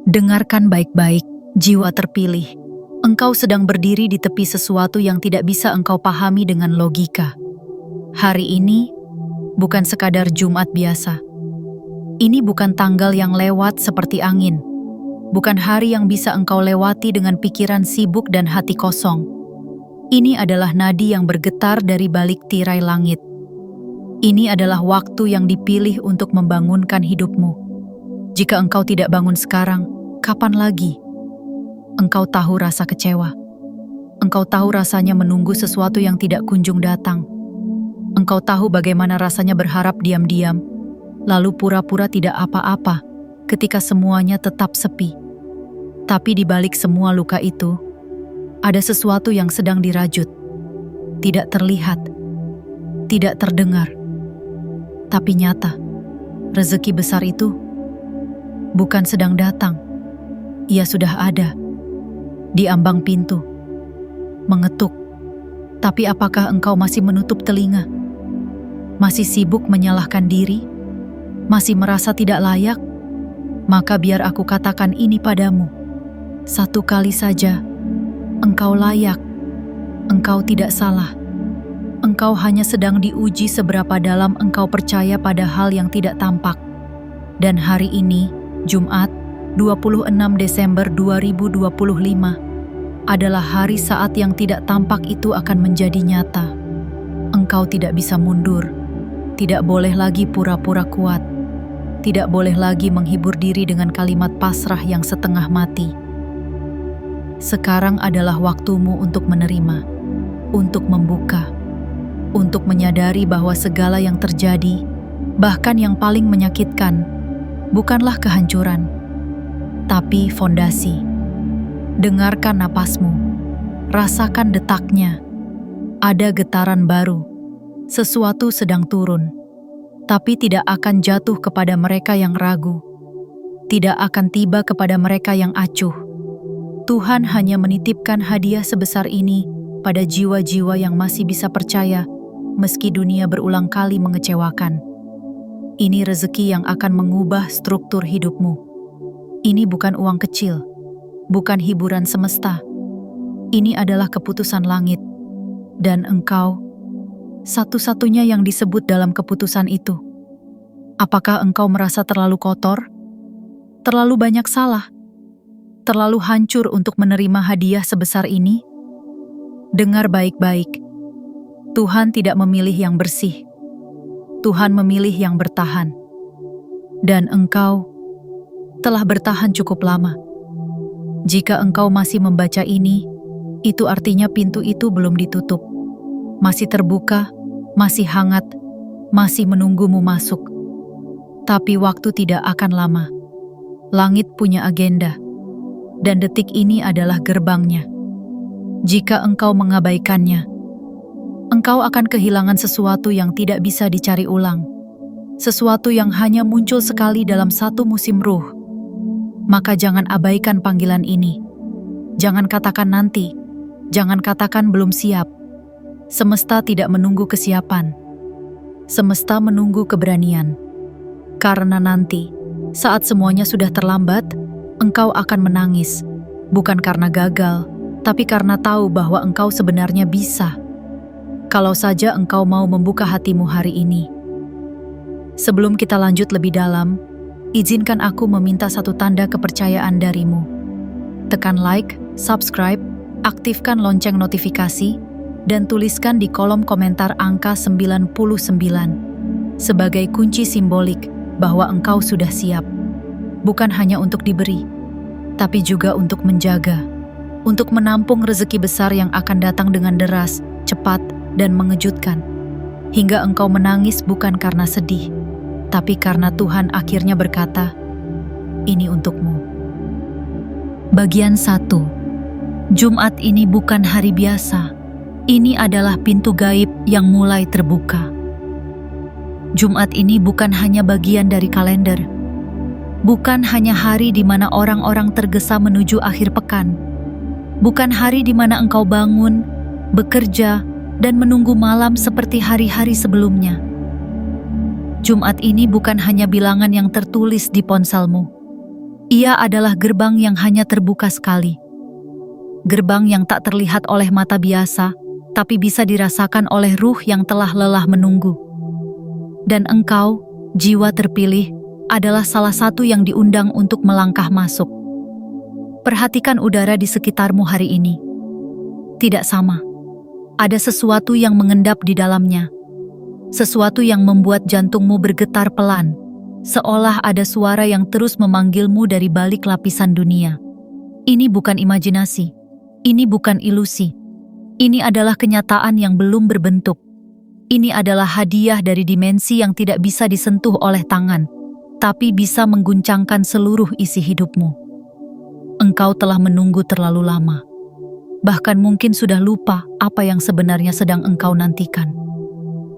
Dengarkan baik-baik, jiwa terpilih. Engkau sedang berdiri di tepi sesuatu yang tidak bisa engkau pahami dengan logika. Hari ini bukan sekadar Jumat biasa. Ini bukan tanggal yang lewat seperti angin. Bukan hari yang bisa engkau lewati dengan pikiran sibuk dan hati kosong. Ini adalah nadi yang bergetar dari balik tirai langit. Ini adalah waktu yang dipilih untuk membangunkan hidupmu. Jika engkau tidak bangun sekarang, kapan lagi? Engkau tahu rasa kecewa. Engkau tahu rasanya menunggu sesuatu yang tidak kunjung datang. Engkau tahu bagaimana rasanya berharap diam-diam, lalu pura-pura tidak apa-apa ketika semuanya tetap sepi. Tapi di balik semua luka itu, ada sesuatu yang sedang dirajut. Tidak terlihat, tidak terdengar, tapi nyata. Rezeki besar itu bukan sedang datang, ia sudah ada di ambang pintu, mengetuk. Tapi apakah engkau masih menutup telinga? Masih sibuk menyalahkan diri? Masih merasa tidak layak? Maka biar aku katakan ini padamu. Satu kali saja, engkau layak. Engkau tidak salah. Engkau hanya sedang diuji seberapa dalam engkau percaya pada hal yang tidak tampak. Dan hari ini, Jumat, 26 Desember 2025, adalah hari saat yang tidak tampak itu akan menjadi nyata. Engkau tidak bisa mundur, tidak boleh lagi pura-pura kuat, tidak boleh lagi menghibur diri dengan kalimat pasrah yang setengah mati. Sekarang adalah waktumu untuk menerima, untuk membuka, untuk menyadari bahwa segala yang terjadi, bahkan yang paling menyakitkan, bukanlah kehancuran, tapi fondasi. Dengarkan napasmu, rasakan detaknya. Ada getaran baru, sesuatu sedang turun, tapi tidak akan jatuh kepada mereka yang ragu, tidak akan tiba kepada mereka yang acuh. Tuhan hanya menitipkan hadiah sebesar ini pada jiwa-jiwa yang masih bisa percaya, meski dunia berulang kali mengecewakan. Ini rezeki yang akan mengubah struktur hidupmu. Ini bukan uang kecil, bukan hiburan semesta. Ini adalah keputusan langit. Dan engkau, satu-satunya yang disebut dalam keputusan itu. Apakah engkau merasa terlalu kotor? Terlalu banyak salah? Terlalu hancur untuk menerima hadiah sebesar ini? Dengar baik-baik. Tuhan tidak memilih yang bersih. Tuhan memilih yang bertahan. Dan engkau telah bertahan cukup lama. Jika engkau masih membaca ini, itu artinya pintu itu belum ditutup. Masih terbuka, masih hangat, masih menunggumu masuk. Tapi waktu tidak akan lama. Langit punya agenda, dan detik ini adalah gerbangnya. Jika engkau mengabaikannya, engkau akan kehilangan sesuatu yang tidak bisa dicari ulang. Sesuatu yang hanya muncul sekali dalam satu musim ruh. Maka jangan abaikan panggilan ini. Jangan katakan nanti. Jangan katakan belum siap. Semesta tidak menunggu kesiapan. Semesta menunggu keberanian. Karena nanti, saat semuanya sudah terlambat, engkau akan menangis. Bukan karena gagal, tapi karena tahu bahwa engkau sebenarnya bisa. Kalau saja engkau mau membuka hatimu hari ini. Sebelum kita lanjut lebih dalam, izinkan aku meminta satu tanda kepercayaan darimu. Tekan like, subscribe, aktifkan lonceng notifikasi, dan tuliskan di kolom komentar angka 99 sebagai kunci simbolik bahwa engkau sudah siap. Bukan hanya untuk diberi, tapi juga untuk menjaga, untuk menampung rezeki besar yang akan datang dengan deras, cepat, dan mengejutkan. Hingga engkau menangis bukan karena sedih, tapi karena Tuhan akhirnya berkata, "Ini untukmu." Bagian 1. Jumat ini bukan hari biasa. Ini adalah pintu gaib yang mulai terbuka. Jumat ini bukan hanya bagian dari kalender. Bukan hanya hari di mana orang-orang tergesa menuju akhir pekan. Bukan hari di mana engkau bangun, bekerja, dan menunggu malam seperti hari-hari sebelumnya. Jumat ini bukan hanya bilangan yang tertulis di ponselmu. Ia adalah gerbang yang hanya terbuka sekali. Gerbang yang tak terlihat oleh mata biasa, tapi bisa dirasakan oleh ruh yang telah lelah menunggu. Dan engkau, jiwa terpilih, adalah salah satu yang diundang untuk melangkah masuk. Perhatikan udara di sekitarmu hari ini. Tidak sama. Ada sesuatu yang mengendap di dalamnya. Sesuatu yang membuat jantungmu bergetar pelan, seolah ada suara yang terus memanggilmu dari balik lapisan dunia. Ini bukan imajinasi. Ini bukan ilusi. Ini adalah kenyataan yang belum berbentuk. Ini adalah hadiah dari dimensi yang tidak bisa disentuh oleh tangan, tapi bisa mengguncangkan seluruh isi hidupmu. Engkau telah menunggu terlalu lama. Bahkan mungkin sudah lupa apa yang sebenarnya sedang engkau nantikan.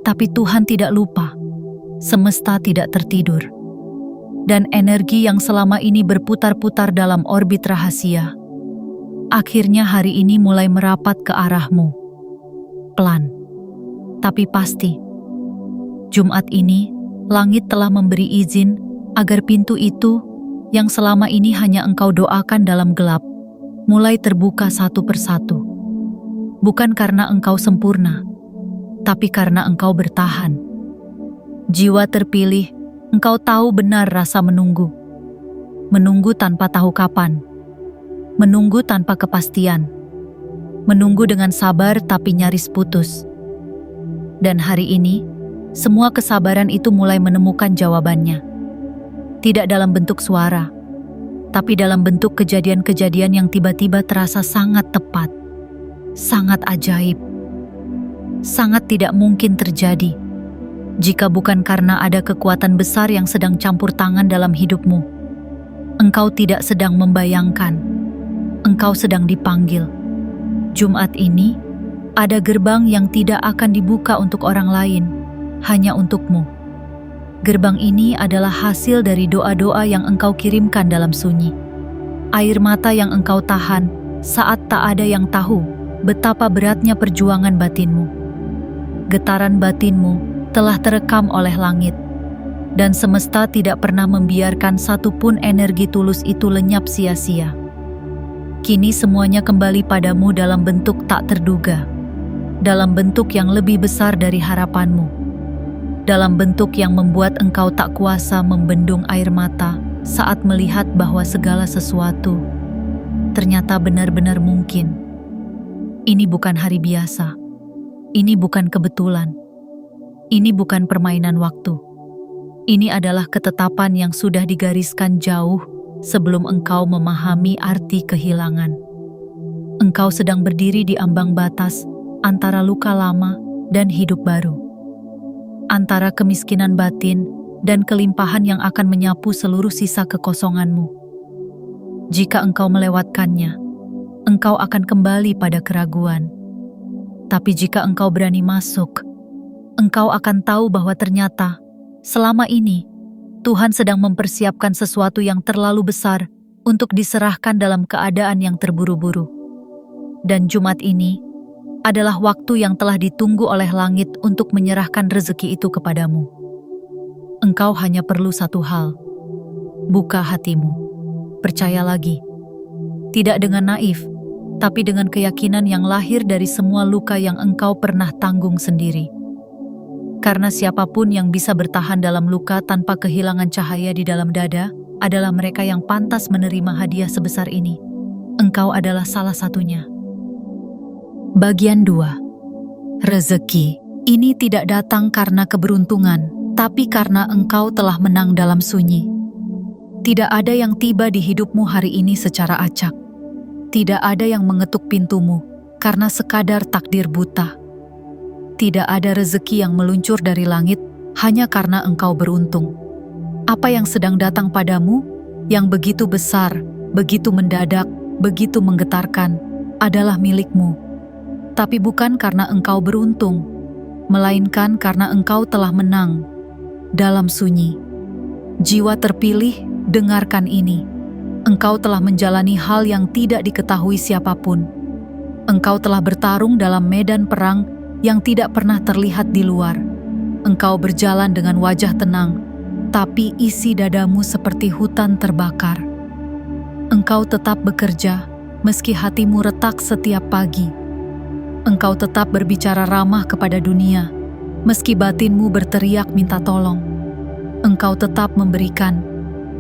Tapi Tuhan tidak lupa. Semesta tidak tertidur. Dan energi yang selama ini berputar-putar dalam orbit rahasia, akhirnya hari ini mulai merapat ke arahmu. Pelan, tapi pasti. Jumat ini, langit telah memberi izin agar pintu itu, yang selama ini hanya engkau doakan dalam gelap, mulai terbuka satu persatu. Bukan karena engkau sempurna, tapi karena engkau bertahan. Jiwa terpilih, engkau tahu benar rasa menunggu. Menunggu tanpa tahu kapan. Menunggu tanpa kepastian. Menunggu dengan sabar tapi nyaris putus. Dan hari ini, semua kesabaran itu mulai menemukan jawabannya. Tidak dalam bentuk suara, tapi dalam bentuk kejadian-kejadian yang tiba-tiba terasa sangat tepat, sangat ajaib, sangat tidak mungkin terjadi, jika bukan karena ada kekuatan besar yang sedang campur tangan dalam hidupmu. Engkau tidak sedang membayangkan, engkau sedang dipanggil. Jumat ini, ada gerbang yang tidak akan dibuka untuk orang lain, hanya untukmu. Gerbang ini adalah hasil dari doa-doa yang engkau kirimkan dalam sunyi. Air mata yang engkau tahan saat tak ada yang tahu betapa beratnya perjuangan batinmu. Getaran batinmu telah terekam oleh langit, dan semesta tidak pernah membiarkan satupun energi tulus itu lenyap sia-sia. Kini semuanya kembali padamu dalam bentuk tak terduga, dalam bentuk yang lebih besar dari harapanmu, dalam bentuk yang membuat engkau tak kuasa membendung air mata saat melihat bahwa segala sesuatu ternyata benar-benar mungkin. Ini bukan hari biasa, ini bukan kebetulan, ini bukan permainan waktu. Ini adalah ketetapan yang sudah digariskan jauh sebelum engkau memahami arti kehilangan. Engkau sedang berdiri di ambang batas antara luka lama dan hidup baru. Antara kemiskinan batin dan kelimpahan yang akan menyapu seluruh sisa kekosonganmu. Jika engkau melewatkannya, engkau akan kembali pada keraguan. Tapi jika engkau berani masuk, engkau akan tahu bahwa ternyata selama ini Tuhan sedang mempersiapkan sesuatu yang terlalu besar untuk diserahkan dalam keadaan yang terburu-buru. Dan Jumat ini adalah waktu yang telah ditunggu oleh langit untuk menyerahkan rezeki itu kepadamu. Engkau hanya perlu satu hal. Buka hatimu. Percaya lagi. Tidak dengan naif, tapi dengan keyakinan yang lahir dari semua luka yang engkau pernah tanggung sendiri. Karena siapapun yang bisa bertahan dalam luka tanpa kehilangan cahaya di dalam dada adalah mereka yang pantas menerima hadiah sebesar ini. Engkau adalah salah satunya. Bagian 2. Rezeki ini tidak datang karena keberuntungan, tapi karena engkau telah menang dalam sunyi. Tidak ada yang tiba di hidupmu hari ini secara acak. Tidak ada yang mengetuk pintumu karena sekadar takdir buta. Tidak ada rezeki yang meluncur dari langit hanya karena engkau beruntung. Apa yang sedang datang padamu, yang begitu besar, begitu mendadak, begitu menggetarkan, adalah milikmu. Tapi bukan karena engkau beruntung, melainkan karena engkau telah menang dalam sunyi. Jiwa terpilih, dengarkan ini. Engkau telah menjalani hal yang tidak diketahui siapapun. Engkau telah bertarung dalam medan perang yang tidak pernah terlihat di luar. Engkau berjalan dengan wajah tenang, tapi isi dadamu seperti hutan terbakar. Engkau tetap bekerja, meski hatimu retak setiap pagi. Engkau tetap berbicara ramah kepada dunia, meski batinmu berteriak minta tolong. Engkau tetap memberikan,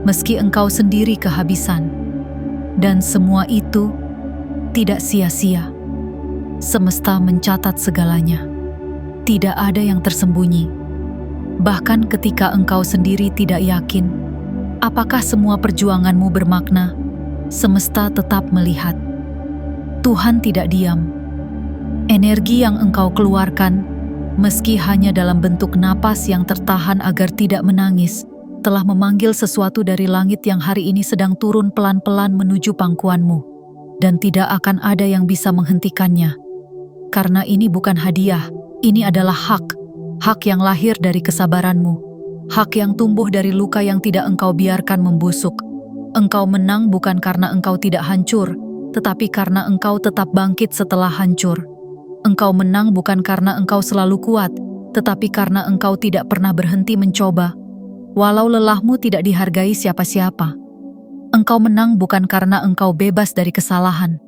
meski engkau sendiri kehabisan. Dan semua itu tidak sia-sia. Semesta mencatat segalanya. Tidak ada yang tersembunyi. Bahkan ketika engkau sendiri tidak yakin, apakah semua perjuanganmu bermakna, semesta tetap melihat. Tuhan tidak diam. Energi yang engkau keluarkan, meski hanya dalam bentuk napas yang tertahan agar tidak menangis, telah memanggil sesuatu dari langit yang hari ini sedang turun pelan-pelan menuju pangkuanmu, dan tidak akan ada yang bisa menghentikannya. Karena ini bukan hadiah, ini adalah hak yang lahir dari kesabaranmu, hak yang tumbuh dari luka yang tidak engkau biarkan membusuk. Engkau menang bukan karena engkau tidak hancur, tetapi karena engkau tetap bangkit setelah hancur. Engkau menang bukan karena engkau selalu kuat, tetapi karena engkau tidak pernah berhenti mencoba, walau lelahmu tidak dihargai siapa-siapa. Engkau menang bukan karena engkau bebas dari kesalahan,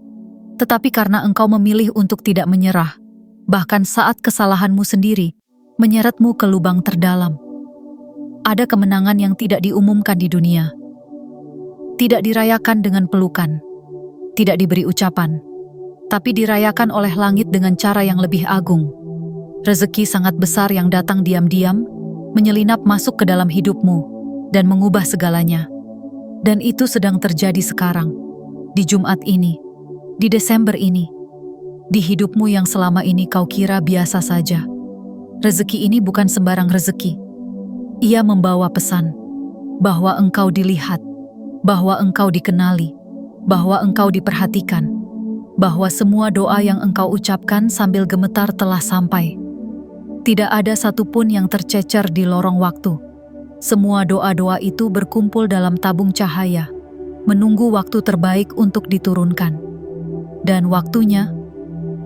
tetapi karena engkau memilih untuk tidak menyerah, bahkan saat kesalahanmu sendiri menyeretmu ke lubang terdalam. Ada kemenangan yang tidak diumumkan di dunia, tidak dirayakan dengan pelukan, tidak diberi ucapan, tapi dirayakan oleh langit dengan cara yang lebih agung. Rezeki sangat besar yang datang diam-diam, menyelinap masuk ke dalam hidupmu, dan mengubah segalanya. Dan itu sedang terjadi sekarang, di Jumat ini, di Desember ini, di hidupmu yang selama ini kau kira biasa saja. Rezeki ini bukan sembarang rezeki. Ia membawa pesan, bahwa engkau dilihat, bahwa engkau dikenali, bahwa engkau diperhatikan, bahwa semua doa yang engkau ucapkan sambil gemetar telah sampai. Tidak ada satupun yang tercecer di lorong waktu. Semua doa-doa itu berkumpul dalam tabung cahaya, menunggu waktu terbaik untuk diturunkan. Dan waktunya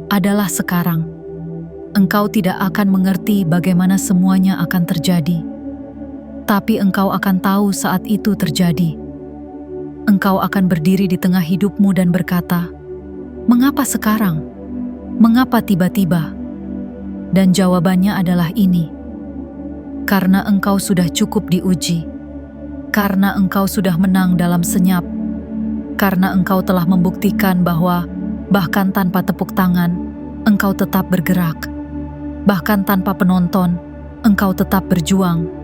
adalah sekarang. Engkau tidak akan mengerti bagaimana semuanya akan terjadi, tapi engkau akan tahu saat itu terjadi. Engkau akan berdiri di tengah hidupmu dan berkata, "Mengapa sekarang? Mengapa tiba-tiba?" Dan jawabannya adalah ini. Karena engkau sudah cukup diuji. Karena engkau sudah menang dalam senyap. Karena engkau telah membuktikan bahwa bahkan tanpa tepuk tangan, engkau tetap bergerak. Bahkan tanpa penonton, engkau tetap berjuang.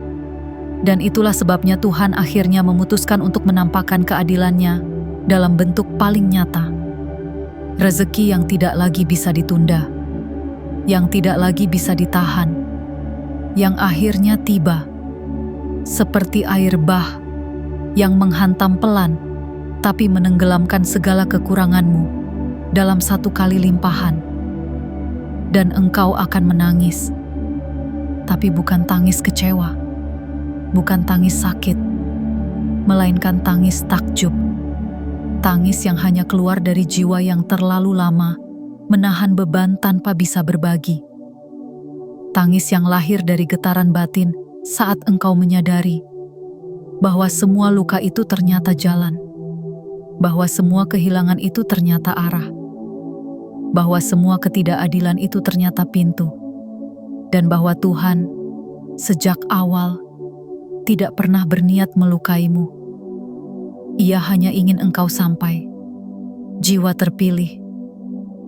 Dan itulah sebabnya Tuhan akhirnya memutuskan untuk menampakkan keadilannya dalam bentuk paling nyata. Rezeki yang tidak lagi bisa ditunda, yang tidak lagi bisa ditahan, yang akhirnya tiba, seperti air bah yang menghantam pelan, tapi menenggelamkan segala kekuranganmu dalam satu kali limpahan. Dan engkau akan menangis, tapi bukan tangis kecewa, bukan tangis sakit, melainkan tangis takjub. Tangis yang hanya keluar dari jiwa yang terlalu lama menahan beban tanpa bisa berbagi. Tangis yang lahir dari getaran batin saat engkau menyadari bahwa semua luka itu ternyata jalan, bahwa semua kehilangan itu ternyata arah, bahwa semua ketidakadilan itu ternyata pintu, dan bahwa Tuhan sejak awal tidak pernah berniat melukaimu. Ia hanya ingin engkau sampai. Jiwa terpilih,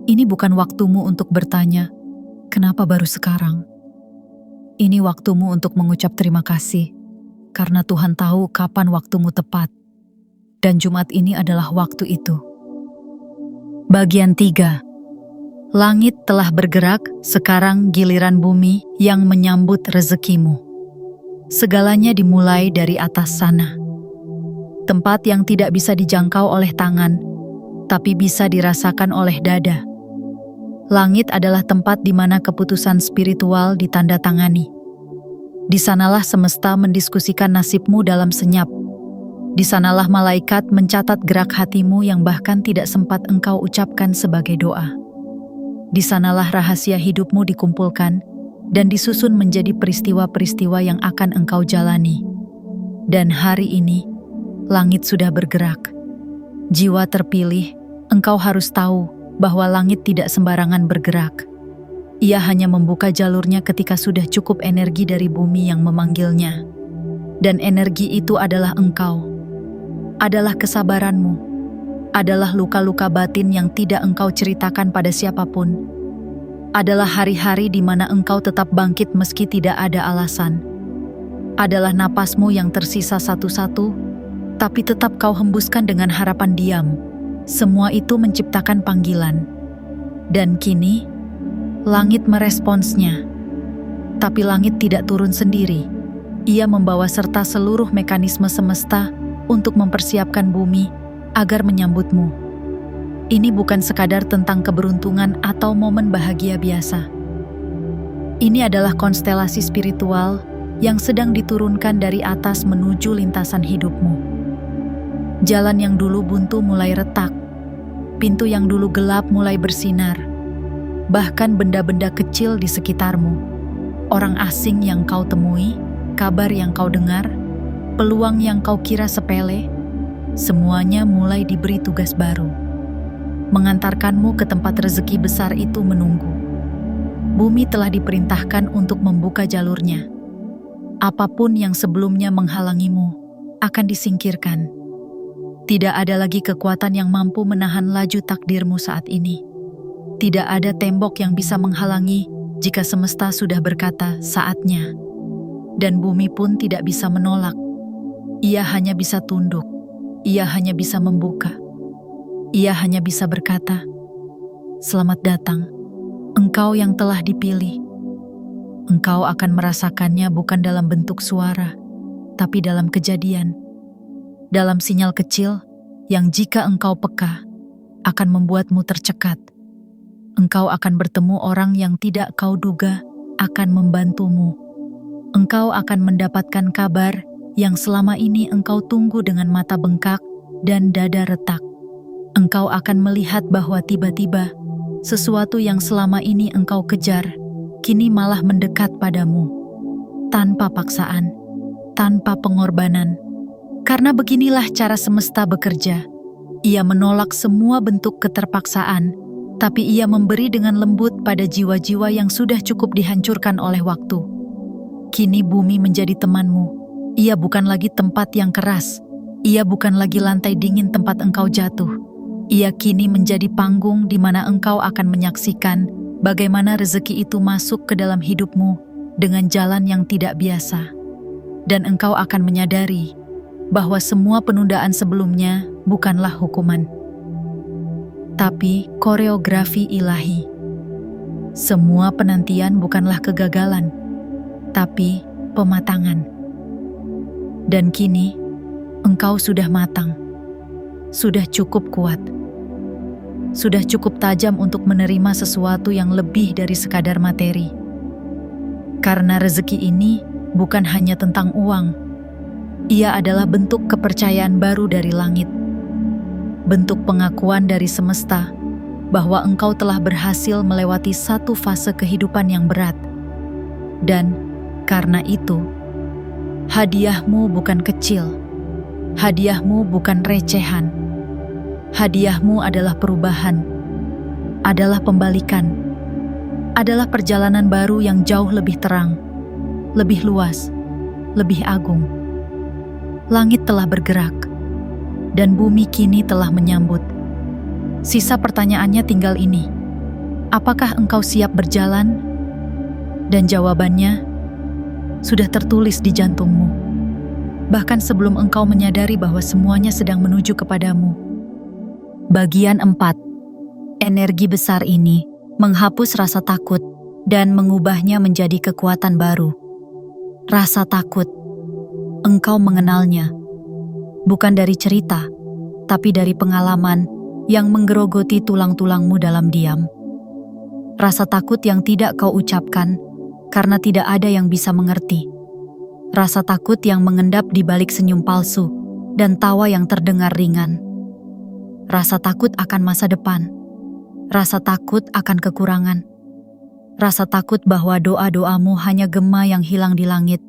ini bukan waktumu untuk bertanya, "Kenapa baru sekarang?" Ini waktumu untuk mengucap terima kasih, karena Tuhan tahu kapan waktumu tepat. Dan Jumat ini adalah waktu itu. Bagian 3. Langit telah bergerak, sekarang giliran bumi yang menyambut rezekimu. Segalanya dimulai dari atas sana. Tempat yang tidak bisa dijangkau oleh tangan, tapi bisa dirasakan oleh dada. Langit adalah tempat di mana keputusan spiritual ditandatangani. Di sanalah semesta mendiskusikan nasibmu dalam senyap. Di sanalah malaikat mencatat gerak hatimu yang bahkan tidak sempat engkau ucapkan sebagai doa. Di sanalah rahasia hidupmu dikumpulkan dan disusun menjadi peristiwa-peristiwa yang akan engkau jalani. Dan hari ini, langit sudah bergerak. Jiwa terpilih, engkau harus tahu bahwa langit tidak sembarangan bergerak. Ia hanya membuka jalurnya ketika sudah cukup energi dari bumi yang memanggilnya. Dan energi itu adalah engkau, adalah kesabaranmu, adalah luka-luka batin yang tidak engkau ceritakan pada siapapun, adalah hari-hari di mana engkau tetap bangkit meski tidak ada alasan, adalah napasmu yang tersisa satu-satu, tapi tetap kau hembuskan dengan harapan diam. Semua itu menciptakan panggilan. Dan kini, langit meresponsnya. Tapi langit tidak turun sendiri. Ia membawa serta seluruh mekanisme semesta untuk mempersiapkan bumi agar menyambutmu. Ini bukan sekadar tentang keberuntungan atau momen bahagia biasa. Ini adalah konstelasi spiritual yang sedang diturunkan dari atas menuju lintasan hidupmu. Jalan yang dulu buntu mulai retak, pintu yang dulu gelap mulai bersinar, bahkan benda-benda kecil di sekitarmu, orang asing yang kau temui, kabar yang kau dengar, peluang yang kau kira sepele, semuanya mulai diberi tugas baru, mengantarkanmu ke tempat rezeki besar itu menunggu. Bumi telah diperintahkan untuk membuka jalurnya. Apapun yang sebelumnya menghalangimu akan disingkirkan. Tidak ada lagi kekuatan yang mampu menahan laju takdirmu saat ini. Tidak ada tembok yang bisa menghalangi jika semesta sudah berkata saatnya. Dan bumi pun tidak bisa menolak. Ia hanya bisa tunduk. Ia hanya bisa membuka. Ia hanya bisa berkata, "Selamat datang, engkau yang telah dipilih." Engkau akan merasakannya bukan dalam bentuk suara, tapi dalam kejadian. Dalam sinyal kecil yang jika engkau peka, akan membuatmu tercekat. Engkau akan bertemu orang yang tidak kau duga akan membantumu. Engkau akan mendapatkan kabar yang selama ini engkau tunggu dengan mata bengkak dan dada retak. Engkau akan melihat bahwa tiba-tiba sesuatu yang selama ini engkau kejar, kini malah mendekat padamu. Tanpa paksaan, tanpa pengorbanan. Karena beginilah cara semesta bekerja. Ia menolak semua bentuk keterpaksaan, tapi ia memberi dengan lembut pada jiwa-jiwa yang sudah cukup dihancurkan oleh waktu. Kini bumi menjadi temanmu. Ia bukan lagi tempat yang keras. Ia bukan lagi lantai dingin tempat engkau jatuh. Ia kini menjadi panggung di mana engkau akan menyaksikan bagaimana rezeki itu masuk ke dalam hidupmu dengan jalan yang tidak biasa. Dan engkau akan menyadari bahwa semua penundaan sebelumnya bukanlah hukuman, tapi koreografi ilahi. Semua penantian bukanlah kegagalan, tapi pematangan. Dan kini, engkau sudah matang, sudah cukup kuat, sudah cukup tajam untuk menerima sesuatu yang lebih dari sekadar materi. Karena rezeki ini bukan hanya tentang uang. Ia adalah bentuk kepercayaan baru dari langit. Bentuk pengakuan dari semesta bahwa engkau telah berhasil melewati satu fase kehidupan yang berat. Dan karena itu, hadiahmu bukan kecil. Hadiahmu bukan recehan. Hadiahmu adalah perubahan, adalah pembalikan, adalah perjalanan baru yang jauh lebih terang, lebih luas, lebih agung. Langit telah bergerak, dan bumi kini telah menyambut. Sisa pertanyaannya tinggal ini. Apakah engkau siap berjalan? Dan jawabannya sudah tertulis di jantungmu. Bahkan sebelum engkau menyadari bahwa semuanya sedang menuju kepadamu. Bagian 4. Energi besar ini menghapus rasa takut dan mengubahnya menjadi kekuatan baru. Rasa takut. Engkau mengenalnya, bukan dari cerita, tapi dari pengalaman yang menggerogoti tulang-tulangmu dalam diam. Rasa takut yang tidak kau ucapkan, karena tidak ada yang bisa mengerti. Rasa takut yang mengendap di balik senyum palsu dan tawa yang terdengar ringan. Rasa takut akan masa depan. Rasa takut akan kekurangan. Rasa takut bahwa doa-doamu hanya gema yang hilang di langit.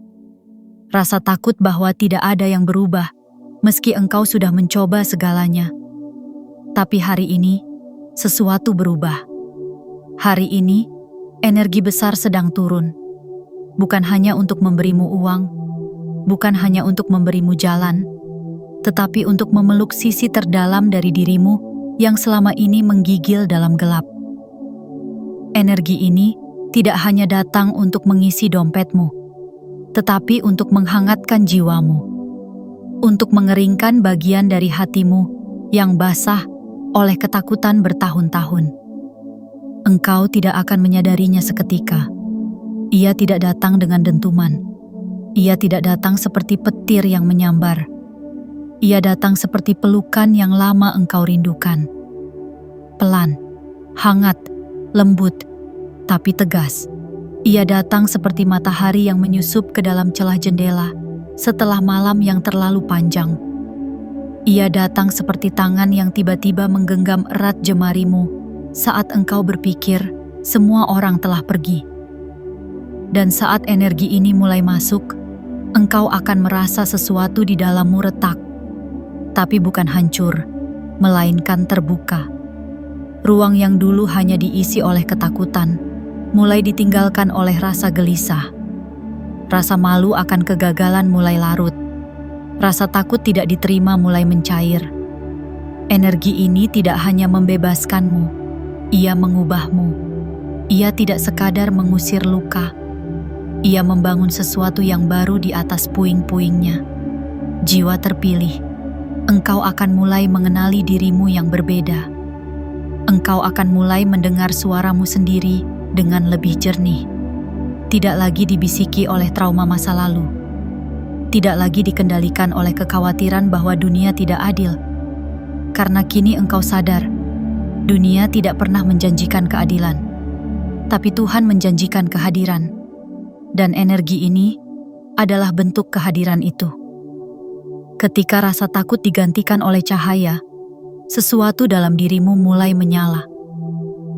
Rasa takut bahwa tidak ada yang berubah, meski engkau sudah mencoba segalanya. Tapi hari ini, sesuatu berubah. Hari ini, energi besar sedang turun. Bukan hanya untuk memberimu uang, bukan hanya untuk memberimu jalan, tetapi untuk memeluk sisi terdalam dari dirimu yang selama ini menggigil dalam gelap. Energi ini tidak hanya datang untuk mengisi dompetmu, tetapi untuk menghangatkan jiwamu, untuk mengeringkan bagian dari hatimu yang basah oleh ketakutan bertahun-tahun. Engkau tidak akan menyadarinya seketika. Ia tidak datang dengan dentuman. Ia tidak datang seperti petir yang menyambar. Ia datang seperti pelukan yang lama engkau rindukan. Pelan, hangat, lembut, tapi tegas. Ia datang seperti matahari yang menyusup ke dalam celah jendela setelah malam yang terlalu panjang. Ia datang seperti tangan yang tiba-tiba menggenggam erat jemarimu saat engkau berpikir semua orang telah pergi. Dan saat energi ini mulai masuk, engkau akan merasa sesuatu di dalammu retak. Tapi bukan hancur, melainkan terbuka. Ruang yang dulu hanya diisi oleh ketakutan, mulai ditinggalkan oleh rasa gelisah. Rasa malu akan kegagalan mulai larut. Rasa takut tidak diterima mulai mencair. Energi ini tidak hanya membebaskanmu, ia mengubahmu. Ia tidak sekadar mengusir luka. Ia membangun sesuatu yang baru di atas puing-puingnya. Jiwa terpilih, engkau akan mulai mengenali dirimu yang berbeda. Engkau akan mulai mendengar suaramu sendiri dengan lebih jernih. Tidak lagi dibisiki oleh trauma masa lalu. Tidak lagi dikendalikan oleh kekhawatiran bahwa dunia tidak adil. Karena kini engkau sadar, dunia tidak pernah menjanjikan keadilan. Tapi Tuhan menjanjikan kehadiran. Dan energi ini adalah bentuk kehadiran itu. Ketika rasa takut digantikan oleh cahaya, sesuatu dalam dirimu mulai menyala.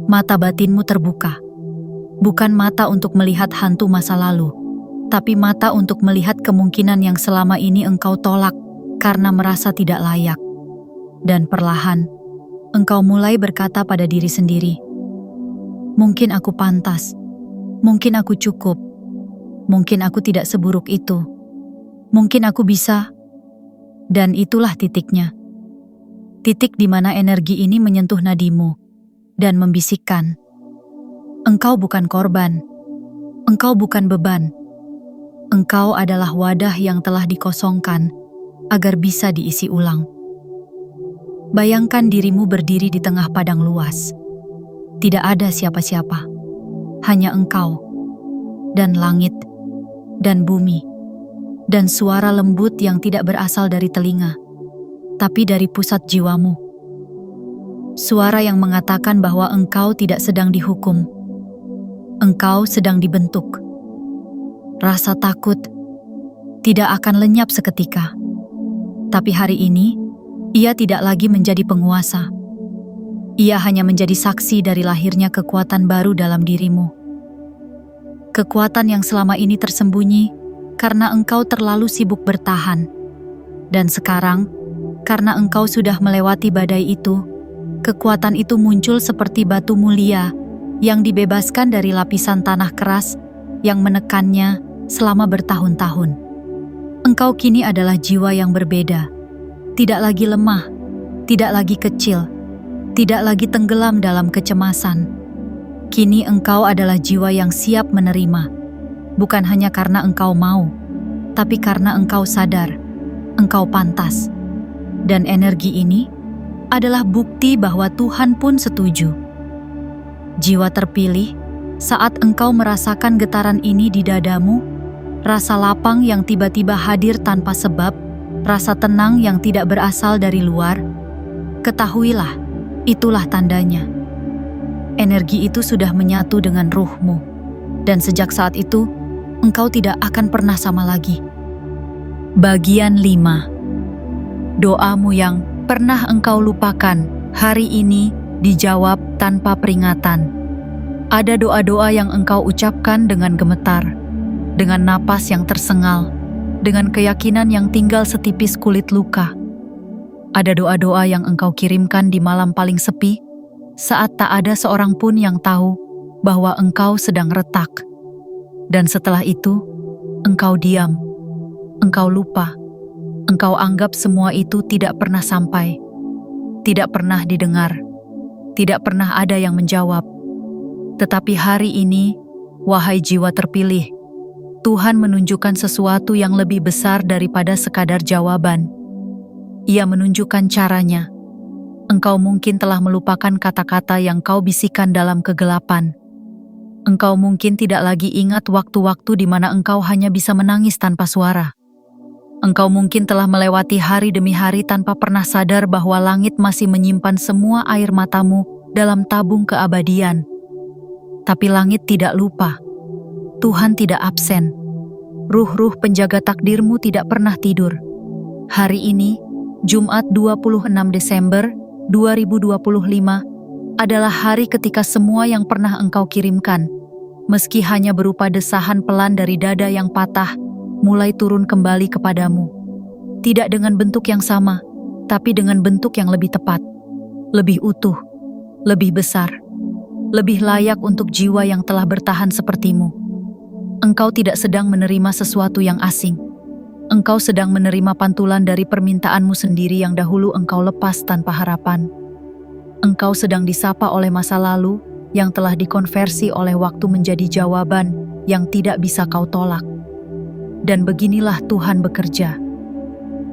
Mata batinmu terbuka. Bukan mata untuk melihat hantu masa lalu, tapi mata untuk melihat kemungkinan yang selama ini engkau tolak karena merasa tidak layak. Dan perlahan, engkau mulai berkata pada diri sendiri, mungkin aku pantas, mungkin aku cukup, mungkin aku tidak seburuk itu, mungkin aku bisa. Dan itulah titiknya. Titik di mana energi ini menyentuh nadimu dan membisikkan, engkau bukan korban, engkau bukan beban, engkau adalah wadah yang telah dikosongkan agar bisa diisi ulang. Bayangkan dirimu berdiri di tengah padang luas. Tidak ada siapa-siapa, hanya engkau, dan langit, dan bumi, dan suara lembut yang tidak berasal dari telinga, tapi dari pusat jiwamu. Suara yang mengatakan bahwa engkau tidak sedang dihukum, engkau sedang dibentuk. Rasa takut tidak akan lenyap seketika, tapi hari ini ia tidak lagi menjadi penguasa. Ia hanya menjadi saksi dari lahirnya kekuatan baru dalam dirimu. Kekuatan yang selama ini tersembunyi karena engkau terlalu sibuk bertahan. Dan sekarang, karena engkau sudah melewati badai itu, kekuatan itu muncul seperti batu mulia yang dibebaskan dari lapisan tanah keras yang menekannya selama bertahun-tahun. Engkau kini adalah jiwa yang berbeda. Tidak lagi lemah, tidak lagi kecil, tidak lagi tenggelam dalam kecemasan. Kini engkau adalah jiwa yang siap menerima, bukan hanya karena engkau mau, tapi karena engkau sadar, engkau pantas. Dan energi ini adalah bukti bahwa Tuhan pun setuju. Jiwa terpilih, saat engkau merasakan getaran ini di dadamu, rasa lapang yang tiba-tiba hadir tanpa sebab, rasa tenang yang tidak berasal dari luar, ketahuilah, itulah tandanya. Energi itu sudah menyatu dengan ruhmu, dan sejak saat itu, engkau tidak akan pernah sama lagi. Bagian 5. Doamu yang pernah engkau lupakan, hari ini dijawab tanpa peringatan. Ada doa-doa yang engkau ucapkan dengan gemetar, dengan napas yang tersengal, dengan keyakinan yang tinggal setipis kulit luka. Ada doa-doa yang engkau kirimkan di malam paling sepi, saat tak ada seorang pun yang tahu bahwa engkau sedang retak. Dan setelah itu, engkau diam, engkau lupa, engkau anggap semua itu tidak pernah sampai, tidak pernah didengar, tidak pernah ada yang menjawab. Tetapi hari ini, wahai jiwa terpilih, Tuhan menunjukkan sesuatu yang lebih besar daripada sekadar jawaban. Ia menunjukkan caranya. Engkau mungkin telah melupakan kata-kata yang kau bisikan dalam kegelapan. Engkau mungkin tidak lagi ingat waktu-waktu di mana engkau hanya bisa menangis tanpa suara. Engkau mungkin telah melewati hari demi hari tanpa pernah sadar bahwa langit masih menyimpan semua air matamu dalam tabung keabadian. Tapi langit tidak lupa. Tuhan tidak absen. Ruh-ruh penjaga takdirmu tidak pernah tidur. Hari ini, Jumat 26 Desember 2025 adalah hari ketika semua yang pernah engkau kirimkan, meski hanya berupa desahan pelan dari dada yang patah, mulai turun kembali kepadamu. Tidak dengan bentuk yang sama, tapi dengan bentuk yang lebih tepat, lebih utuh, lebih besar, lebih layak untuk jiwa yang telah bertahan sepertimu. Engkau tidak sedang menerima sesuatu yang asing. Engkau sedang menerima pantulan dari permintaanmu sendiri yang dahulu engkau lepas tanpa harapan. Engkau sedang disapa oleh masa lalu yang telah dikonversi oleh waktu menjadi jawaban yang tidak bisa kau tolak. Dan beginilah Tuhan bekerja.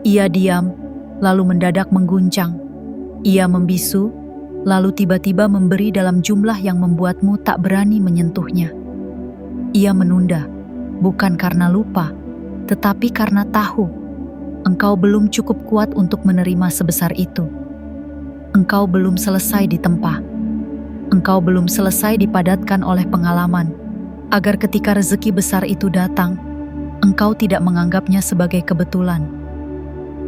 Ia diam, lalu mendadak mengguncang. Ia membisu, lalu tiba-tiba memberi dalam jumlah yang membuatmu tak berani menyentuhnya. Ia menunda, bukan karena lupa, tetapi karena tahu, engkau belum cukup kuat untuk menerima sebesar itu. Engkau belum selesai ditempa. Engkau belum selesai dipadatkan oleh pengalaman, agar ketika rezeki besar itu datang, engkau tidak menganggapnya sebagai kebetulan,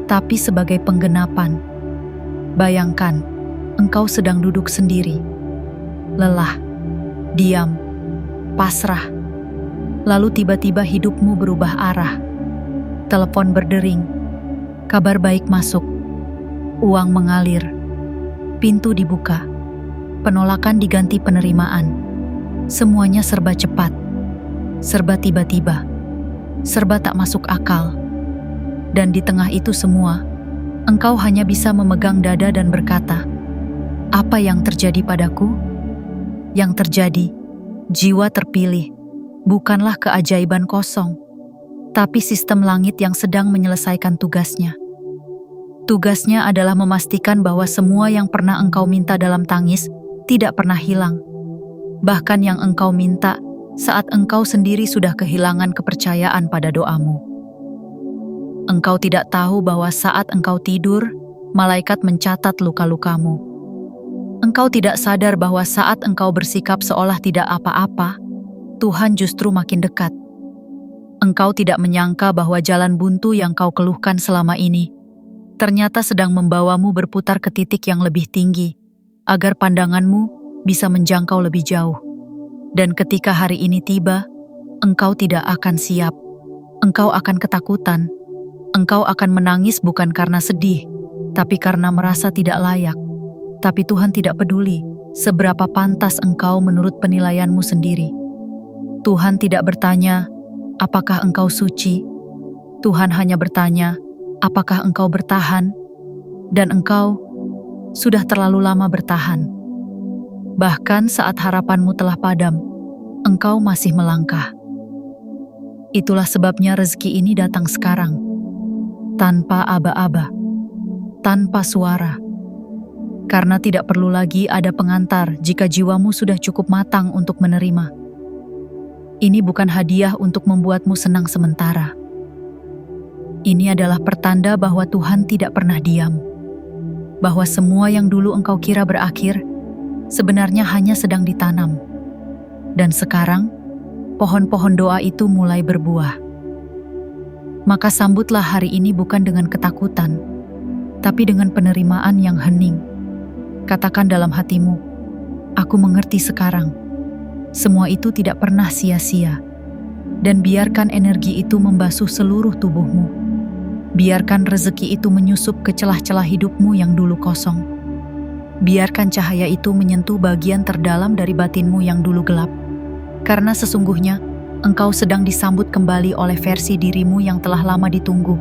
tapi sebagai penggenapan. Bayangkan, engkau sedang duduk sendiri, lelah, diam, pasrah. Lalu tiba-tiba hidupmu berubah arah. Telepon berdering, kabar baik masuk, uang mengalir, pintu dibuka, penolakan diganti penerimaan. Semuanya serba cepat, serba tiba-tiba, serba tak masuk akal. Dan di tengah itu semua, engkau hanya bisa memegang dada dan berkata, "Apa yang terjadi padaku?" Yang terjadi, jiwa terpilih, bukanlah keajaiban kosong, tapi sistem langit yang sedang menyelesaikan tugasnya. Tugasnya adalah memastikan bahwa semua yang pernah engkau minta dalam tangis tidak pernah hilang. Bahkan yang engkau minta saat engkau sendiri sudah kehilangan kepercayaan pada doamu. Engkau tidak tahu bahwa saat engkau tidur, malaikat mencatat luka-lukamu. Engkau tidak sadar bahwa saat engkau bersikap seolah tidak apa-apa, Tuhan justru makin dekat. Engkau tidak menyangka bahwa jalan buntu yang kau keluhkan selama ini ternyata sedang membawamu berputar ke titik yang lebih tinggi, agar pandanganmu bisa menjangkau lebih jauh. Dan ketika hari ini tiba, engkau tidak akan siap. Engkau akan ketakutan. Engkau akan menangis bukan karena sedih, tapi karena merasa tidak layak. Tapi Tuhan tidak peduli seberapa pantas engkau menurut penilaianmu sendiri. Tuhan tidak bertanya, apakah engkau suci? Tuhan hanya bertanya, apakah engkau bertahan? Dan engkau sudah terlalu lama bertahan. Bahkan saat harapanmu telah padam, engkau masih melangkah. Itulah sebabnya rezeki ini datang sekarang, tanpa aba-aba, tanpa suara. Karena tidak perlu lagi ada pengantar jika jiwamu sudah cukup matang untuk menerima. Ini bukan hadiah untuk membuatmu senang sementara. Ini adalah pertanda bahwa Tuhan tidak pernah diam. Bahwa semua yang dulu engkau kira berakhir, sebenarnya hanya sedang ditanam. Dan sekarang, pohon-pohon doa itu mulai berbuah. Maka sambutlah hari ini bukan dengan ketakutan, tapi dengan penerimaan yang hening. Katakan dalam hatimu, aku mengerti sekarang. Semua itu tidak pernah sia-sia. Dan biarkan energi itu membasuh seluruh tubuhmu. Biarkan rezeki itu menyusup ke celah-celah hidupmu yang dulu kosong. Biarkan cahaya itu menyentuh bagian terdalam dari batinmu yang dulu gelap. Karena sesungguhnya, engkau sedang disambut kembali oleh versi dirimu yang telah lama ditunggu.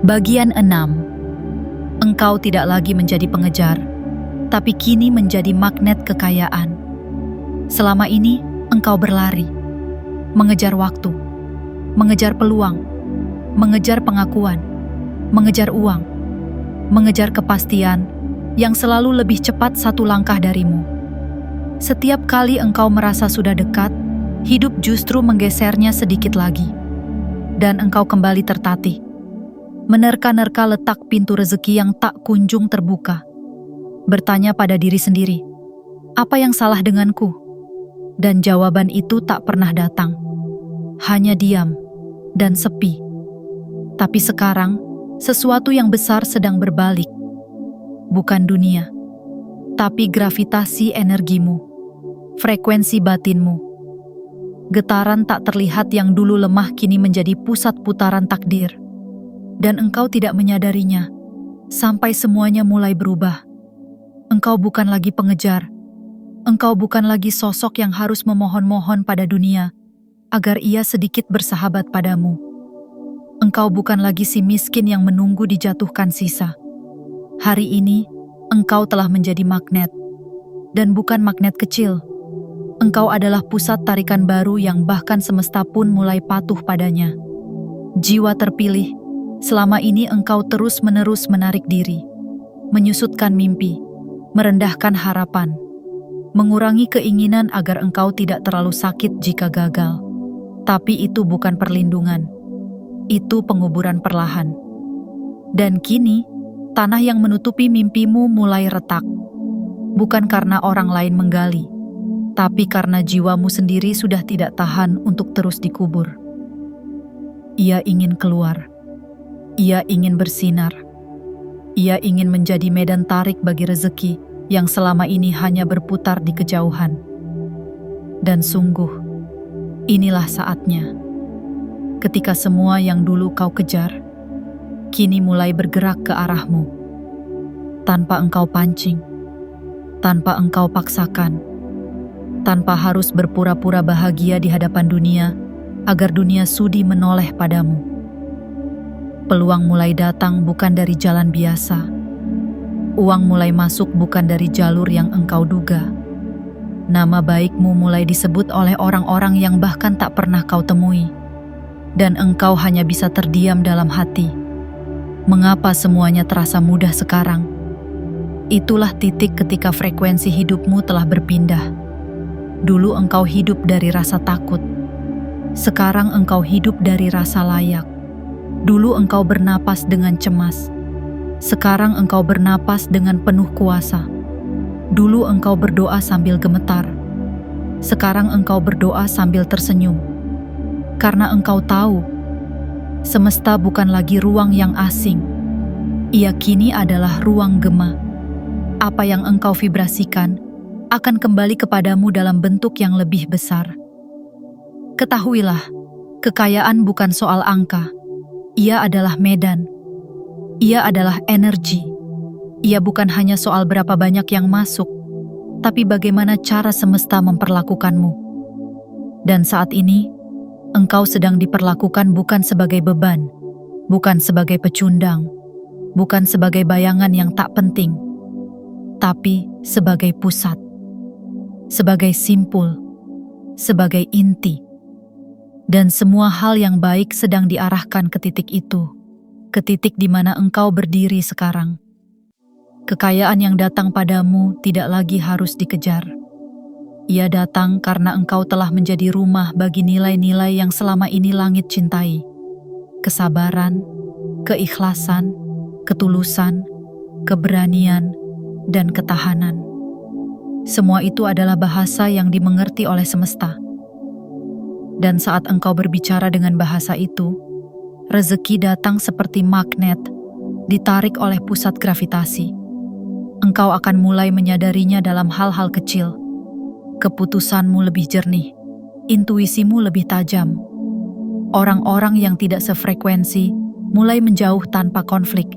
Bagian 6. Engkau tidak lagi menjadi pengejar, tapi kini menjadi magnet kekayaan. Selama ini, engkau berlari, mengejar waktu, mengejar peluang, mengejar pengakuan, mengejar uang, mengejar kepastian yang selalu lebih cepat satu langkah darimu. Setiap kali engkau merasa sudah dekat, hidup justru menggesernya sedikit lagi. Dan engkau kembali tertatih, menerka-nerka letak pintu rezeki yang tak kunjung terbuka. Bertanya pada diri sendiri, apa yang salah denganku? Dan jawaban itu tak pernah datang. Hanya diam dan sepi. Tapi sekarang, sesuatu yang besar sedang berbalik. Bukan dunia, tapi gravitasi energimu, frekuensi batinmu. Getaran tak terlihat yang dulu lemah kini menjadi pusat putaran takdir. Dan engkau tidak menyadarinya, sampai semuanya mulai berubah. Engkau bukan lagi pengejar. Engkau bukan lagi sosok yang harus memohon-mohon pada dunia agar ia sedikit bersahabat padamu. Engkau bukan lagi si miskin yang menunggu dijatuhkan sisa. Hari ini, engkau telah menjadi magnet. Dan bukan magnet kecil. Engkau adalah pusat tarikan baru yang bahkan semesta pun mulai patuh padanya. Jiwa terpilih, selama ini engkau terus-menerus menarik diri, menyusutkan mimpi, merendahkan harapan, mengurangi keinginan agar engkau tidak terlalu sakit jika gagal. Tapi itu bukan perlindungan, itu penguburan perlahan. Dan kini, tanah yang menutupi mimpimu mulai retak. Bukan karena orang lain menggali, tapi karena jiwamu sendiri sudah tidak tahan untuk terus dikubur. Ia ingin keluar. Ia ingin bersinar. Ia ingin menjadi medan tarik bagi rezeki yang selama ini hanya berputar di kejauhan. Dan sungguh, inilah saatnya. Ketika semua yang dulu kau kejar, kini mulai bergerak ke arahmu. Tanpa engkau pancing, tanpa engkau paksakan, tanpa harus berpura-pura bahagia di hadapan dunia agar dunia sudi menoleh padamu. Peluang mulai datang bukan dari jalan biasa. Uang mulai masuk bukan dari jalur yang engkau duga. Nama baikmu mulai disebut oleh orang-orang yang bahkan tak pernah kau temui. Dan engkau hanya bisa terdiam dalam hati. Mengapa semuanya terasa mudah sekarang? Itulah titik ketika frekuensi hidupmu telah berpindah. Dulu engkau hidup dari rasa takut. Sekarang engkau hidup dari rasa layak. Dulu engkau bernapas dengan cemas. Sekarang engkau bernapas dengan penuh kuasa. Dulu engkau berdoa sambil gemetar. Sekarang engkau berdoa sambil tersenyum. Karena engkau tahu, semesta bukan lagi ruang yang asing. Ia kini adalah ruang gema. Apa yang engkau vibrasikan akan kembali kepadamu dalam bentuk yang lebih besar. Ketahuilah, kekayaan bukan soal angka. Ia adalah medan. Ia adalah energi. Ia bukan hanya soal berapa banyak yang masuk, tapi bagaimana cara semesta memperlakukanmu. Dan saat ini, engkau sedang diperlakukan bukan sebagai beban, bukan sebagai pecundang, bukan sebagai bayangan yang tak penting, tapi sebagai pusat, sebagai simpul, sebagai inti. Dan semua hal yang baik sedang diarahkan ke titik itu, ke titik di mana engkau berdiri sekarang. Kekayaan yang datang padamu tidak lagi harus dikejar. Ia datang karena engkau telah menjadi rumah bagi nilai-nilai yang selama ini langit cintai. Kesabaran, keikhlasan, ketulusan, keberanian, dan ketahanan. Semua itu adalah bahasa yang dimengerti oleh semesta. Dan saat engkau berbicara dengan bahasa itu, rezeki datang seperti magnet, ditarik oleh pusat gravitasi. Engkau akan mulai menyadarinya dalam hal-hal kecil. Keputusanmu lebih jernih, intuisimu lebih tajam. Orang-orang yang tidak sefrekuensi mulai menjauh tanpa konflik.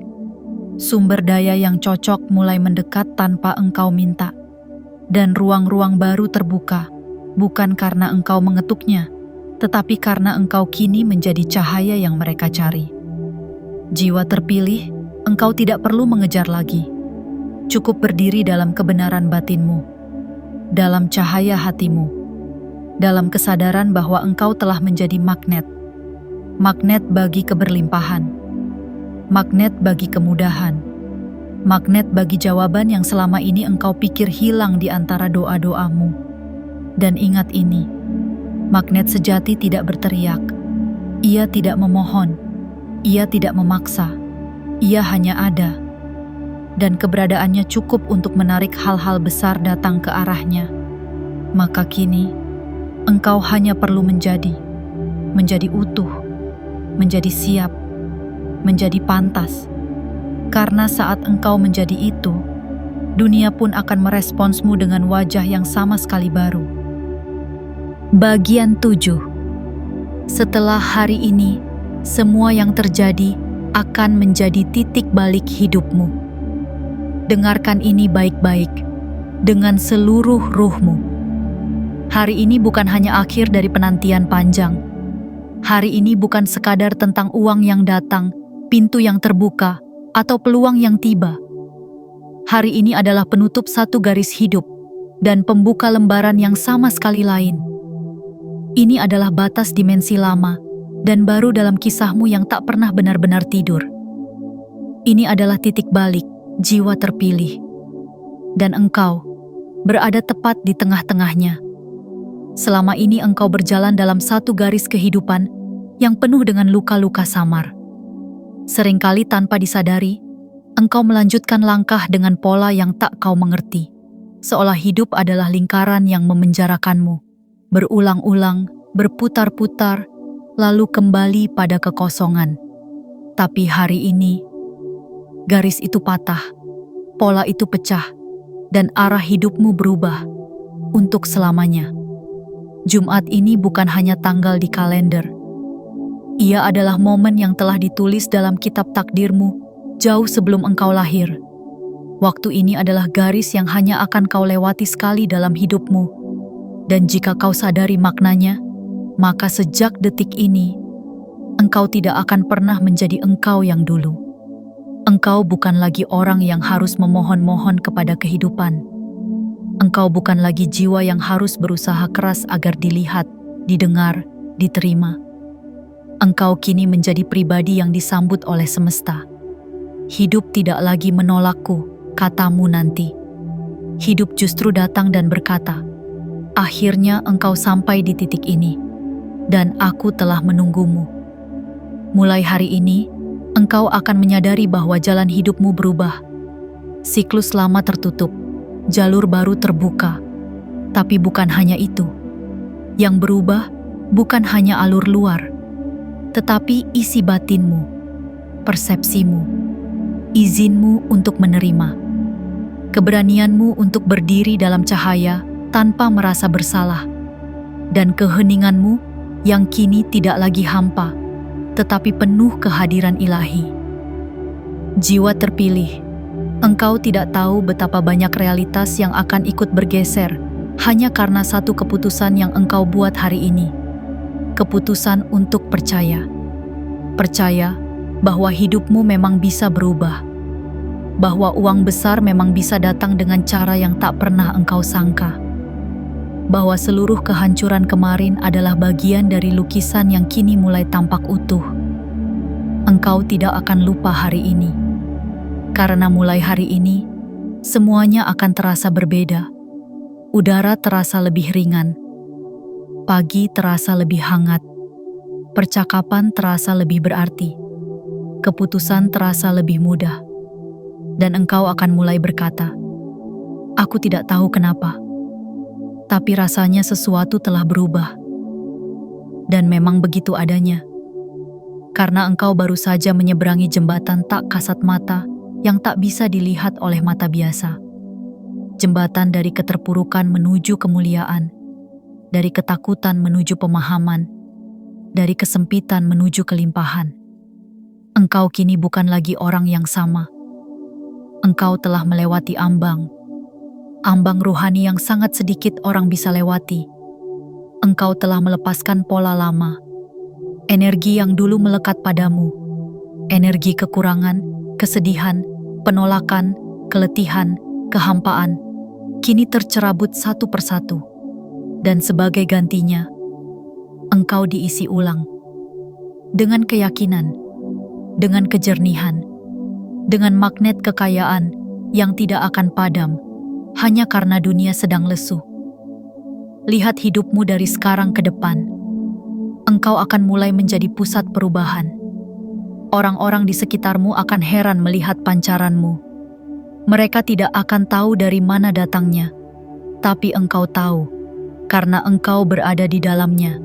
Sumber daya yang cocok mulai mendekat tanpa engkau minta. Dan ruang-ruang baru terbuka, bukan karena engkau mengetuknya, tetapi karena engkau kini menjadi cahaya yang mereka cari. Jiwa terpilih, engkau tidak perlu mengejar lagi. Cukup berdiri dalam kebenaran batinmu, dalam cahaya hatimu, dalam kesadaran bahwa engkau telah menjadi magnet. Magnet bagi keberlimpahan, magnet bagi kemudahan, magnet bagi jawaban yang selama ini engkau pikir hilang di antara doa-doamu. Dan ingat ini, magnet sejati tidak berteriak, ia tidak memohon, ia tidak memaksa, ia hanya ada. Dan keberadaannya cukup untuk menarik hal-hal besar datang ke arahnya. Maka kini, engkau hanya perlu menjadi utuh, menjadi siap, menjadi pantas. Karena saat engkau menjadi itu, dunia pun akan meresponsmu dengan wajah yang sama sekali baru. Bagian 7. Setelah hari ini, semua yang terjadi akan menjadi titik balik hidupmu. Dengarkan ini baik-baik, dengan seluruh ruhmu. Hari ini bukan hanya akhir dari penantian panjang. Hari ini bukan sekadar tentang uang yang datang, pintu yang terbuka, atau peluang yang tiba. Hari ini adalah penutup satu garis hidup dan pembuka lembaran yang sama sekali lain. Ini adalah batas dimensi lama dan baru dalam kisahmu yang tak pernah benar-benar tidur. Ini adalah titik balik jiwa terpilih, dan engkau berada tepat di tengah-tengahnya. Selama ini engkau berjalan dalam satu garis kehidupan yang penuh dengan luka-luka samar. Seringkali tanpa disadari, engkau melanjutkan langkah dengan pola yang tak kau mengerti, seolah hidup adalah lingkaran yang memenjarakanmu, berulang-ulang, berputar-putar, lalu kembali pada kekosongan. Tapi hari ini, garis itu patah, pola itu pecah, dan arah hidupmu berubah untuk selamanya. Jumat ini bukan hanya tanggal di kalender. Ia adalah momen yang telah ditulis dalam kitab takdirmu jauh sebelum engkau lahir. Waktu ini adalah garis yang hanya akan kau lewati sekali dalam hidupmu. Dan jika kau sadari maknanya, maka sejak detik ini, engkau tidak akan pernah menjadi engkau yang dulu. Engkau bukan lagi orang yang harus memohon-mohon kepada kehidupan. Engkau bukan lagi jiwa yang harus berusaha keras agar dilihat, didengar, diterima. Engkau kini menjadi pribadi yang disambut oleh semesta. Hidup tidak lagi menolakku, katamu nanti. Hidup justru datang dan berkata, akhirnya engkau sampai di titik ini, dan aku telah menunggumu. Mulai hari ini, engkau akan menyadari bahwa jalan hidupmu berubah. Siklus lama tertutup, jalur baru terbuka. Tapi bukan hanya itu. Yang berubah bukan hanya alur luar, tetapi isi batinmu, persepsimu, izinmu untuk menerima, keberanianmu untuk berdiri dalam cahaya tanpa merasa bersalah, dan keheninganmu yang kini tidak lagi hampa, tetapi penuh kehadiran ilahi. Jiwa terpilih, engkau tidak tahu betapa banyak realitas yang akan ikut bergeser hanya karena satu keputusan yang engkau buat hari ini. Keputusan untuk percaya. Percaya bahwa hidupmu memang bisa berubah. Bahwa uang besar memang bisa datang dengan cara yang tak pernah engkau sangka. Bahwa seluruh kehancuran kemarin adalah bagian dari lukisan yang kini mulai tampak utuh. Engkau tidak akan lupa hari ini. Karena mulai hari ini, semuanya akan terasa berbeda. Udara terasa lebih ringan. Pagi terasa lebih hangat. Percakapan terasa lebih berarti. Keputusan terasa lebih mudah. Dan engkau akan mulai berkata, aku tidak tahu kenapa, tapi rasanya sesuatu telah berubah. Dan memang begitu adanya. Karena engkau baru saja menyeberangi jembatan tak kasat mata yang tak bisa dilihat oleh mata biasa. Jembatan dari keterpurukan menuju kemuliaan, dari ketakutan menuju pemahaman, dari kesempitan menuju kelimpahan. Engkau kini bukan lagi orang yang sama. Engkau telah melewati ambang rohani yang sangat sedikit orang bisa lewati. Engkau telah melepaskan pola lama, energi yang dulu melekat padamu, energi kekurangan, kesedihan, penolakan, keletihan, kehampaan, kini tercerabut satu persatu. Dan sebagai gantinya, engkau diisi ulang. Dengan keyakinan, dengan kejernihan, dengan magnet kekayaan yang tidak akan padam hanya karena dunia sedang lesu. Lihat hidupmu dari sekarang ke depan. Engkau akan mulai menjadi pusat perubahan. Orang-orang di sekitarmu akan heran melihat pancaranmu. Mereka tidak akan tahu dari mana datangnya, tapi engkau tahu, karena engkau berada di dalamnya,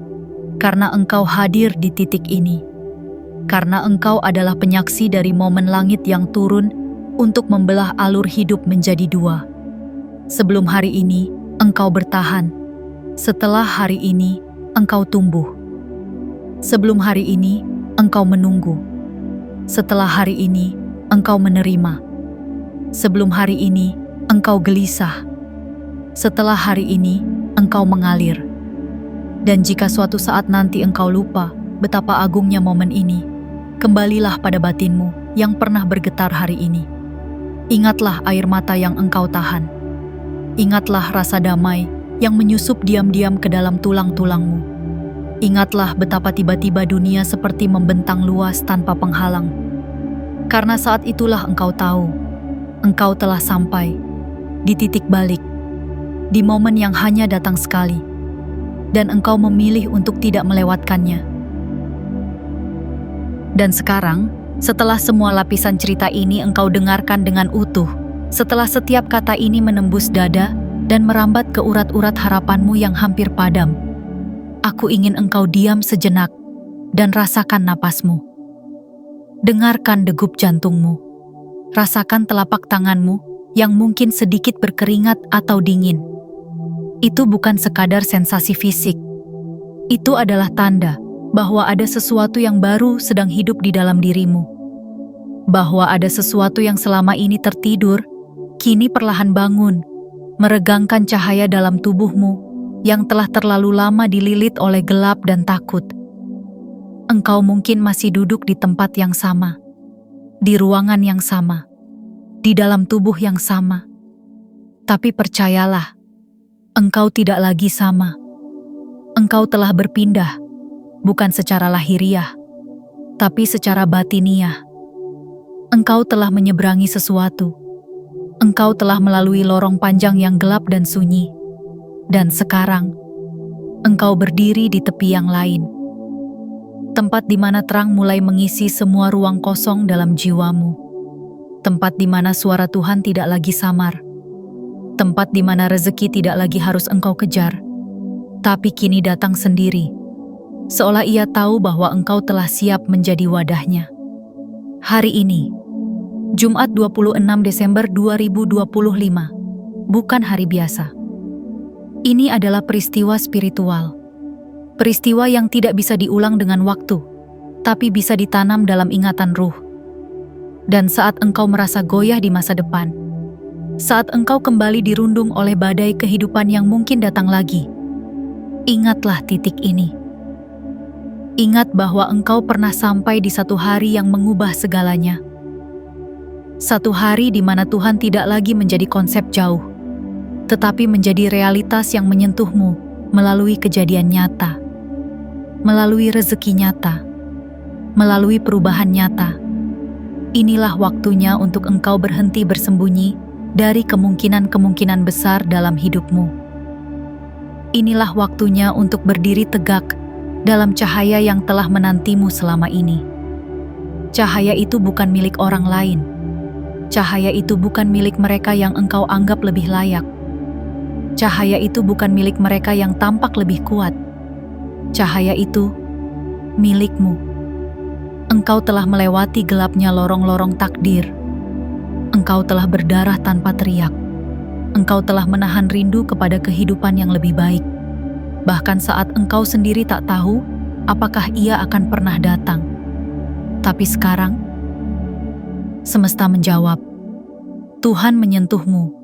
karena engkau hadir di titik ini, karena engkau adalah penyaksi dari momen langit yang turun untuk membelah alur hidup menjadi dua. Sebelum hari ini, engkau bertahan. Setelah hari ini, engkau tumbuh. Sebelum hari ini, engkau menunggu. Setelah hari ini, engkau menerima. Sebelum hari ini, engkau gelisah. Setelah hari ini, engkau mengalir. Dan jika suatu saat nanti engkau lupa betapa agungnya momen ini, kembalilah pada batinmu yang pernah bergetar hari ini. Ingatlah air mata yang engkau tahan. Ingatlah rasa damai yang menyusup diam-diam ke dalam tulang-tulangmu. Ingatlah betapa tiba-tiba dunia seperti membentang luas tanpa penghalang. Karena saat itulah engkau tahu, engkau telah sampai di titik balik, di momen yang hanya datang sekali, dan engkau memilih untuk tidak melewatkannya. Dan sekarang, setelah semua lapisan cerita ini engkau dengarkan dengan utuh, setelah setiap kata ini menembus dada dan merambat ke urat-urat harapanmu yang hampir padam, aku ingin engkau diam sejenak dan rasakan napasmu. Dengarkan degup jantungmu. Rasakan telapak tanganmu yang mungkin sedikit berkeringat atau dingin. Itu bukan sekadar sensasi fisik. Itu adalah tanda bahwa ada sesuatu yang baru sedang hidup di dalam dirimu. Bahwa ada sesuatu yang selama ini tertidur, kini perlahan bangun, meregangkan cahaya dalam tubuhmu yang telah terlalu lama dililit oleh gelap dan takut. Engkau mungkin masih duduk di tempat yang sama, di ruangan yang sama, di dalam tubuh yang sama. Tapi percayalah, engkau tidak lagi sama. Engkau telah berpindah, bukan secara lahiriah, tapi secara batiniah. Engkau telah menyeberangi sesuatu. Engkau telah melalui lorong panjang yang gelap dan sunyi. Dan sekarang, engkau berdiri di tepi yang lain. Tempat di mana terang mulai mengisi semua ruang kosong dalam jiwamu. Tempat di mana suara Tuhan tidak lagi samar. Tempat di mana rezeki tidak lagi harus engkau kejar, tapi kini datang sendiri. Seolah ia tahu bahwa engkau telah siap menjadi wadahnya. Hari ini, Jumat 26 Desember 2025, bukan hari biasa. Ini adalah peristiwa spiritual. Peristiwa yang tidak bisa diulang dengan waktu, tapi bisa ditanam dalam ingatan ruh. Dan saat engkau merasa goyah di masa depan, saat engkau kembali dirundung oleh badai kehidupan yang mungkin datang lagi, ingatlah titik ini. Ingat bahwa engkau pernah sampai di satu hari yang mengubah segalanya. Satu hari di mana Tuhan tidak lagi menjadi konsep jauh, tetapi menjadi realitas yang menyentuhmu melalui kejadian nyata, melalui rezeki nyata, melalui perubahan nyata. Inilah waktunya untuk engkau berhenti bersembunyi dari kemungkinan-kemungkinan besar dalam hidupmu. Inilah waktunya untuk berdiri tegak dalam cahaya yang telah menantimu selama ini. Cahaya itu bukan milik orang lain. Cahaya itu bukan milik mereka yang engkau anggap lebih layak. Cahaya itu bukan milik mereka yang tampak lebih kuat. Cahaya itu milikmu. Engkau telah melewati gelapnya lorong-lorong takdir. Engkau telah berdarah tanpa teriak. Engkau telah menahan rindu kepada kehidupan yang lebih baik. Bahkan saat engkau sendiri tak tahu apakah ia akan pernah datang. Tapi sekarang, semesta menjawab, Tuhan menyentuhmu,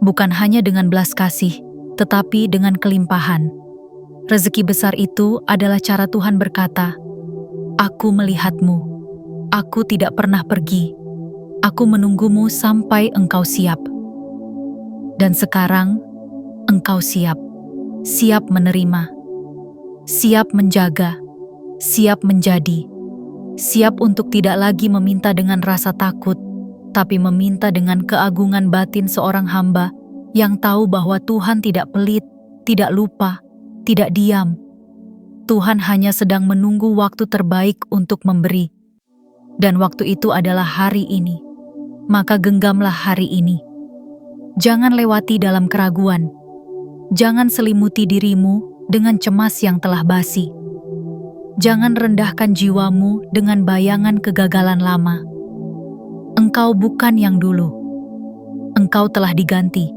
bukan hanya dengan belas kasih, tetapi dengan kelimpahan. Rezeki besar itu adalah cara Tuhan berkata, "Aku melihatmu, aku tidak pernah pergi, aku menunggumu sampai engkau siap." Dan sekarang, engkau siap menerima, siap menjaga, siap menjadi, siap untuk tidak lagi meminta dengan rasa takut, tapi meminta dengan keagungan batin seorang hamba yang tahu bahwa Tuhan tidak pelit, tidak lupa, tidak diam. Tuhan hanya sedang menunggu waktu terbaik untuk memberi. Dan waktu itu adalah hari ini. Maka genggamlah hari ini. Jangan lewati dalam keraguan. Jangan selimuti dirimu dengan cemas yang telah basi. Jangan rendahkan jiwamu dengan bayangan kegagalan lama. Engkau bukan yang dulu. Engkau telah diganti.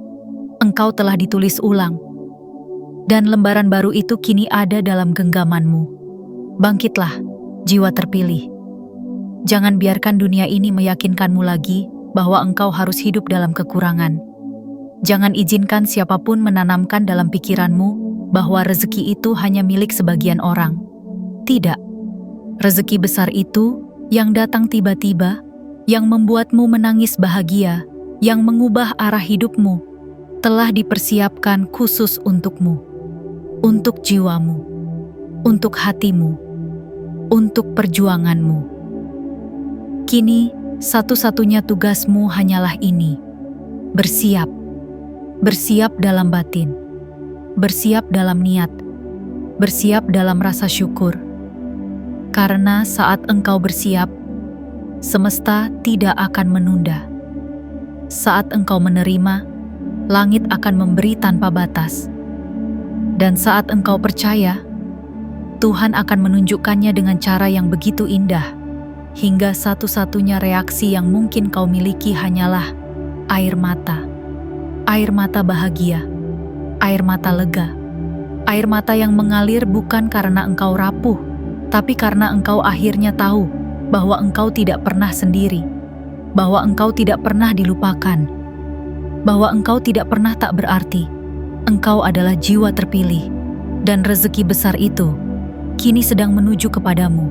Engkau telah ditulis ulang. Dan lembaran baru itu kini ada dalam genggamanmu. Bangkitlah, jiwa terpilih. Jangan biarkan dunia ini meyakinkanmu lagi bahwa engkau harus hidup dalam kekurangan. Jangan izinkan siapapun menanamkan dalam pikiranmu bahwa rezeki itu hanya milik sebagian orang. Tidak. Rezeki besar itu yang datang tiba-tiba, yang membuatmu menangis bahagia, yang mengubah arah hidupmu, telah dipersiapkan khusus untukmu, untuk jiwamu, untuk hatimu, untuk perjuanganmu. Kini, satu-satunya tugasmu hanyalah ini, bersiap. Bersiap dalam batin, bersiap dalam niat, bersiap dalam rasa syukur. Karena saat engkau bersiap, semesta tidak akan menunda. Saat engkau menerima, langit akan memberi tanpa batas. Dan saat engkau percaya, Tuhan akan menunjukkannya dengan cara yang begitu indah, hingga satu-satunya reaksi yang mungkin kau miliki hanyalah air mata. Air mata bahagia, air mata lega, air mata yang mengalir bukan karena engkau rapuh, tapi karena engkau akhirnya tahu bahwa engkau tidak pernah sendiri, bahwa engkau tidak pernah dilupakan, bahwa engkau tidak pernah tak berarti. Engkau adalah jiwa terpilih, dan rezeki besar itu kini sedang menuju kepadamu.